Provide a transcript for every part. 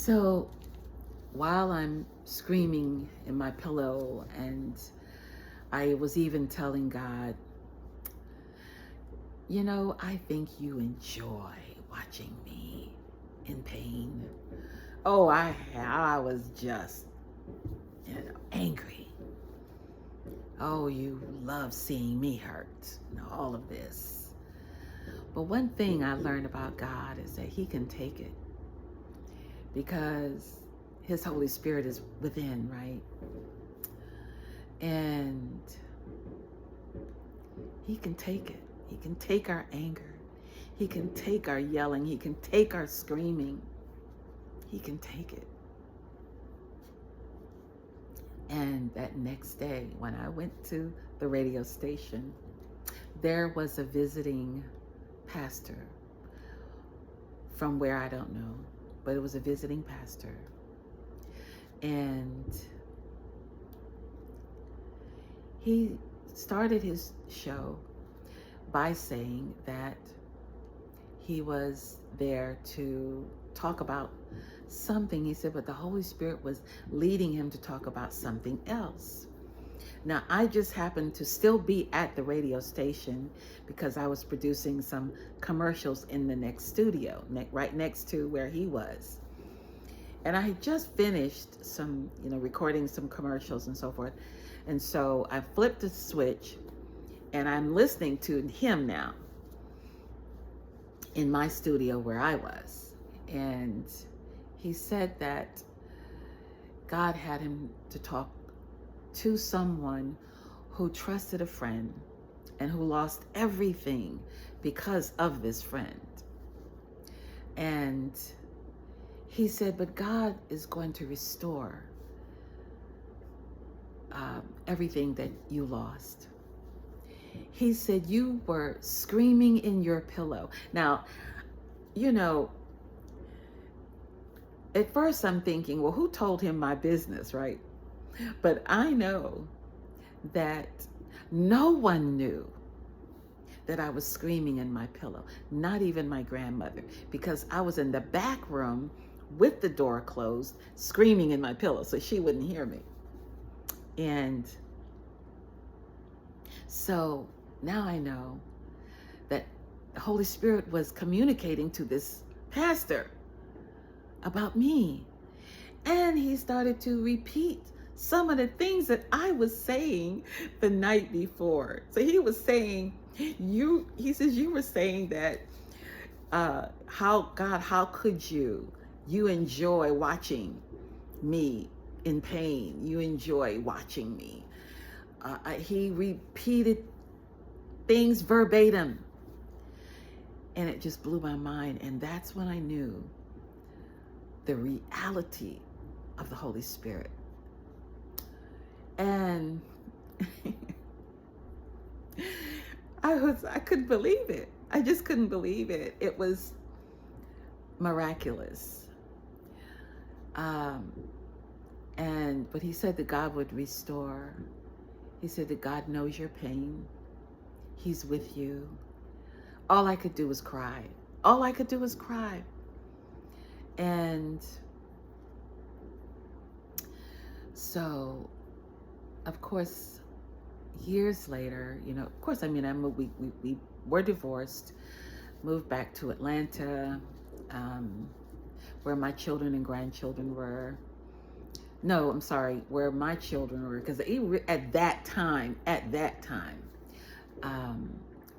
So while I'm screaming in my pillow, and I was even telling God, I think you enjoy watching me in pain. Oh, I was just, angry. Oh, you love seeing me hurt, all of this. But one thing I learned about God is that He can take it because His Holy Spirit is within, right? And He can take it. He can take our anger. He can take our yelling. He can take our screaming. He can take it. And that next day, when I went to the radio station, there was a visiting pastor from where I don't know, but it was a visiting pastor. And he started his show by saying that he was there to talk about something. He said, but the Holy Spirit was leading him to talk about something else. Now, I just happened to still be at the radio station because I was producing some commercials in the next studio, right next to where he was. And I had just finished some, recording some commercials and so forth. And so I flipped the switch and I'm listening to him now in my studio where I was. And he said that God had him to talk to someone who trusted a friend and who lost everything because of this friend. And he said, but God is going to restore everything that you lost. He said, you were screaming in your pillow. Now, at first I'm thinking, well, who told him my business, right? But I know that no one knew that I was screaming in my pillow, not even my grandmother, because I was in the back room with the door closed, screaming in my pillow, so she wouldn't hear me. And so now I know that the Holy Spirit was communicating to this pastor about me. And he started to repeat some of the things that I was saying the night before. So he was saying, he says, you were saying that, how could you enjoy watching me in pain? You enjoy watching me. He repeated things verbatim. And it just blew my mind. And that's when I knew the reality of the Holy Spirit. And I couldn't believe it. I just couldn't believe it. It was miraculous. But he said that God would restore. He said that God knows your pain. He's with you. All I could do was cry. All I could do was cry. And so, of course, years later, of course, I moved, we were divorced, moved back to Atlanta, where my children and grandchildren were. No, I'm sorry, where my children were, because at that time,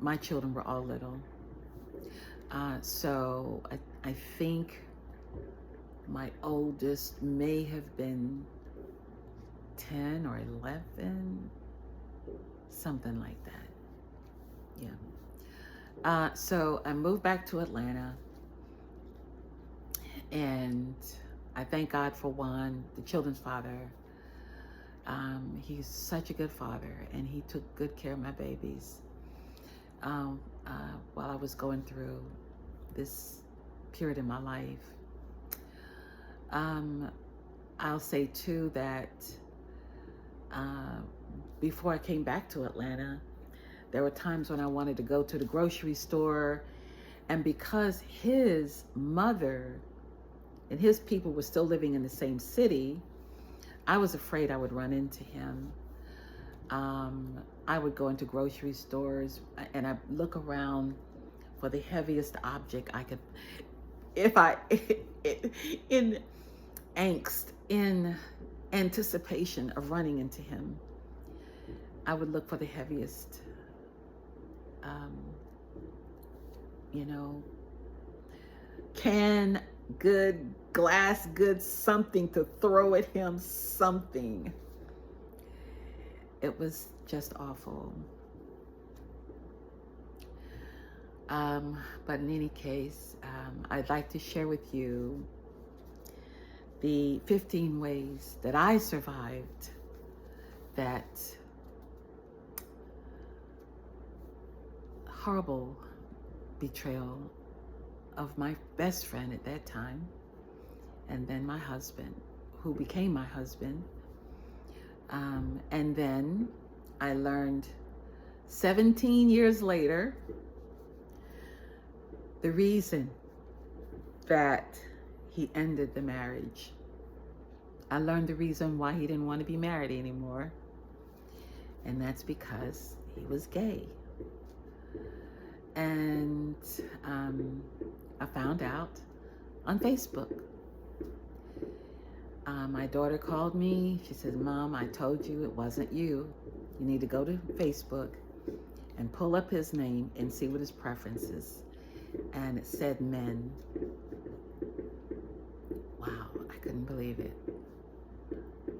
my children were all little. So I think my oldest may have been 10 or 11, something like that. Yeah. So I moved back to Atlanta, and I thank God for Juan, the children's father. He's such a good father, and he took good care of my babies while I was going through this period in my life. I'll say too that before I came back to Atlanta, there were times when I wanted to go to the grocery store, and because his mother and his people were still living in the same city, I was afraid I would run into him. I would go into grocery stores and I look around for the heaviest object I could, if I, in angst, in anticipation of running into him, I would look for the heaviest, um, you know, can, good, glass, good, something to throw at him, something. It was just awful. But in any case, I'd like to share with you the 15 ways that I survived that horrible betrayal of my best friend at that time, and then my husband, who became my husband. And then I learned 17 years later the reason that he ended the marriage. I learned the reason why he didn't want to be married anymore, and that's because he was gay. And I found out on Facebook. My daughter called me. She said, "Mom, I told you it wasn't you. You need to go to Facebook and pull up his name and see what his preference is." And it said men. Wow, I couldn't believe it.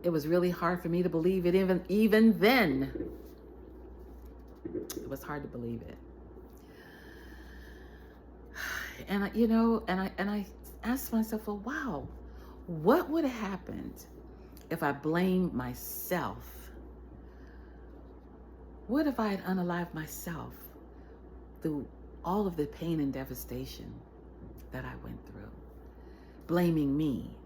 It was really hard for me to believe it even then. It was hard to believe it. And I asked myself, well, wow, what would have happened if I blamed myself? What if I had unalived myself through all of the pain and devastation that I went through? Blaming me,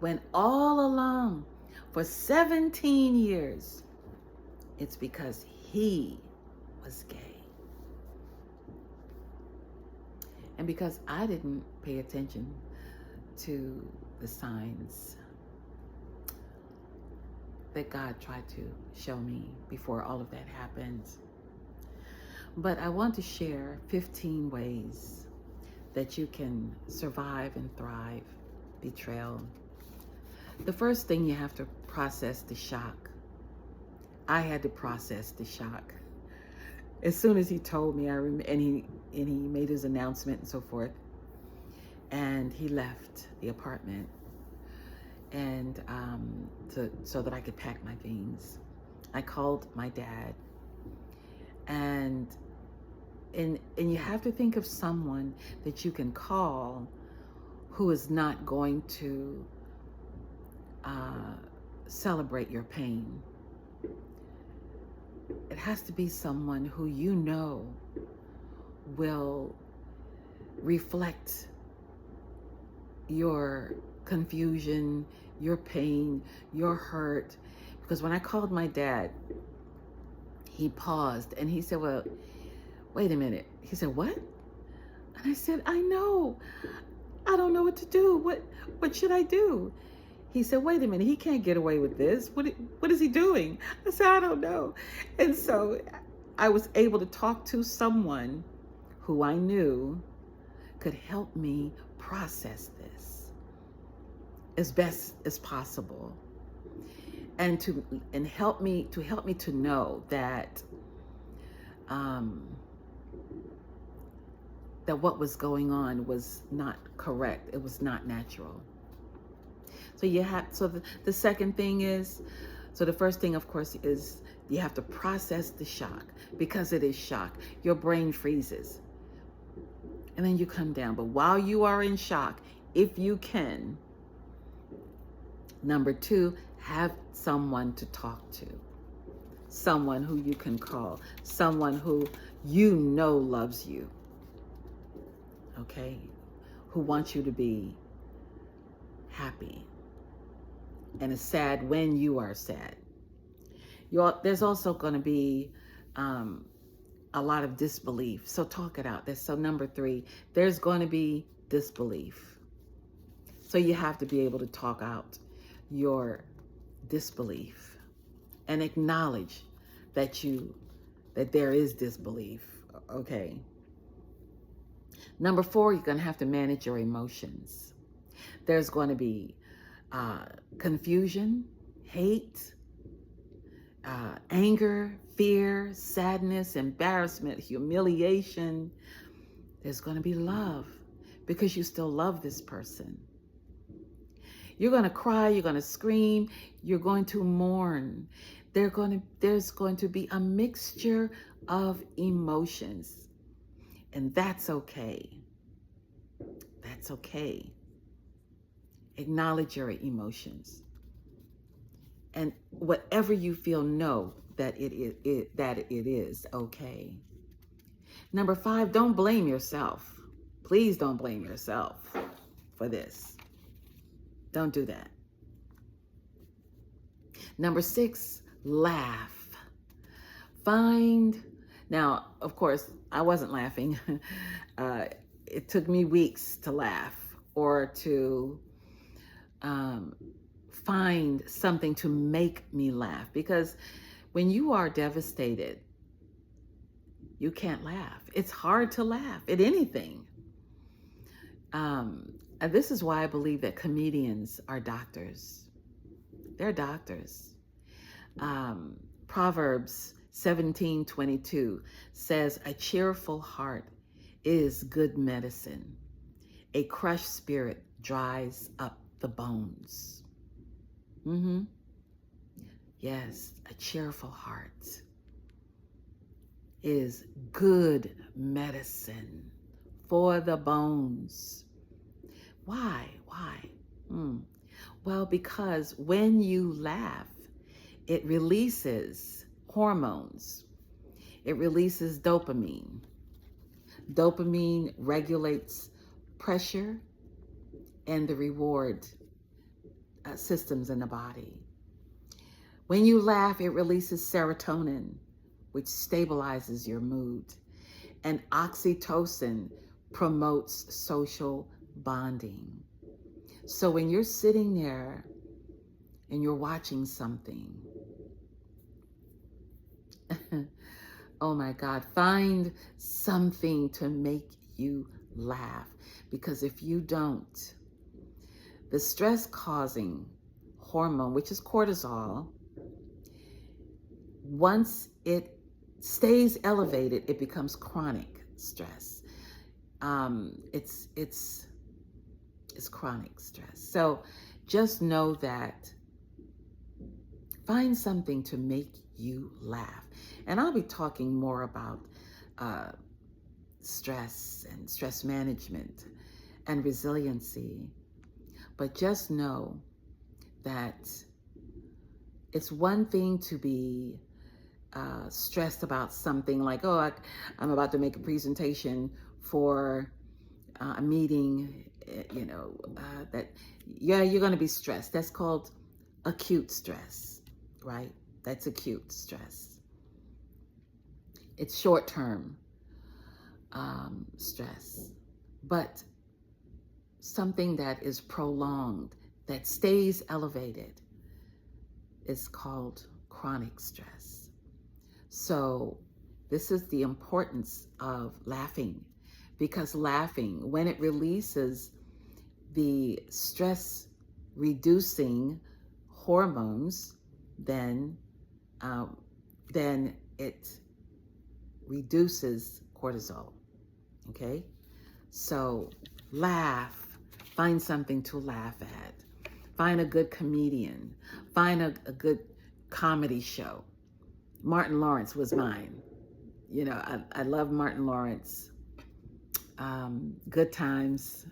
when all along for 17 years, it's because he was gay. And because I didn't pay attention to the signs that God tried to show me before all of that happened. But I want to share 15 ways that you can survive and thrive betrayal. The first thing, you have to process the shock. I had to process the shock. As soon as he told me, and he made his announcement and so forth, and he left the apartment, and so that I could pack my things, I called my dad, and you have to think of someone that you can call who is not going to celebrate your pain. It has to be someone who you know will reflect your confusion, your pain, your hurt. Because when I called my dad, he paused and he said, "Well, wait a minute." He said, "What?" And I said, "I know. I don't know what to do. What should I do?" He said, "Wait a minute, he can't get away with this. What is he doing?" I said, "I don't know." And so I was able to talk to someone who I knew could help me process this as best as possible, and help me to know that that what was going on was not correct. It was not natural. So the second thing is, so the first thing, of course, is you have to process the shock, because it is shock. Your brain freezes and then you come down. But while you are in shock, if you can, number two, have someone to talk to, someone who you can call, someone who you know loves you, okay, who wants you to be happy and is sad when you are sad. There's also going to be a lot of disbelief. So talk it out. So number three, there's going to be disbelief. So you have to be able to talk out your disbelief and acknowledge that there is disbelief. Okay. Number 4, you're going to have to manage your emotions. There's going to be confusion, hate, anger, fear, sadness, embarrassment, humiliation. There's going to be love because you still love this person. You're going to cry, you're going to scream, you're going to mourn. There's going to be a mixture of emotions, and that's okay. That's okay. Acknowledge your emotions. And whatever you feel, know that it is okay. Number 5, don't blame yourself. Please don't blame yourself for this. Don't do that. Number 6, laugh. Now, of course, I wasn't laughing. It took me weeks to laugh or to find something to make me laugh, because when you are devastated, you can't laugh. It's hard to laugh at anything. And this is why I believe that comedians are doctors. They're doctors. Proverbs 17:22 says, "A cheerful heart is good medicine. A crushed spirit dries up the bones." Yes, a cheerful heart is good medicine for the bones. Why? Well, because when you laugh, it releases hormones. It releases dopamine. Dopamine regulates pressure and the reward systems in the body. When you laugh, it releases serotonin, which stabilizes your mood, and oxytocin promotes social bonding. So when you're sitting there and you're watching something, oh my God, find something to make you laugh, because if you don't, the stress-causing hormone, which is cortisol, once it stays elevated, it becomes chronic stress. It's chronic stress. So just know that. Find something to make you laugh. And I'll be talking more about stress and stress management and resiliency. But just know that it's one thing to be stressed about something like, oh, I'm about to make a presentation for a meeting, you're going to be stressed. That's called acute stress, right? That's acute stress. It's short-term stress. But something that is prolonged, that stays elevated, is called chronic stress. So this is the importance of laughing, because laughing, when it releases the stress reducing hormones, then it reduces cortisol. Okay, so laugh. Find something to laugh at. Find a good comedian. Find a good comedy show. Martin Lawrence was mine. I love Martin Lawrence. Good Times.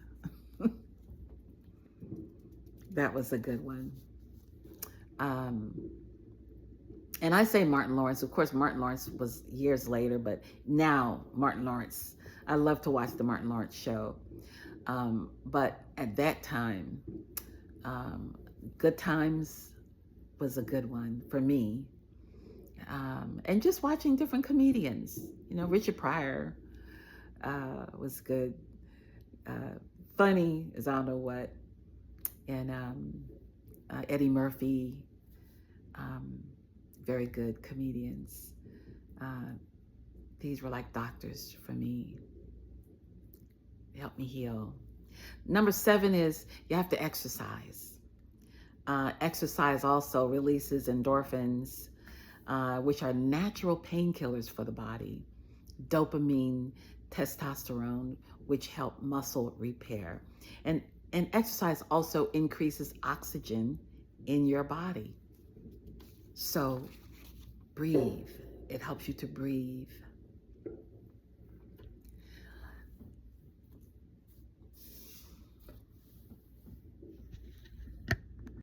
That was a good one. And I say Martin Lawrence. Of course, Martin Lawrence was years later, but now Martin Lawrence. I love to watch the Martin Lawrence show. But at that time, Good Times was a good one for me. And just watching different comedians. Richard Pryor was good. Funny as I don't know what. and Eddie Murphy, very good comedians. These were like doctors for me. They helped me heal. Number 7 is you have to exercise. Exercise also releases endorphins, which are natural painkillers for the body, dopamine, testosterone, which help muscle repair. And, and exercise also increases oxygen in your body. So breathe. It helps you to breathe.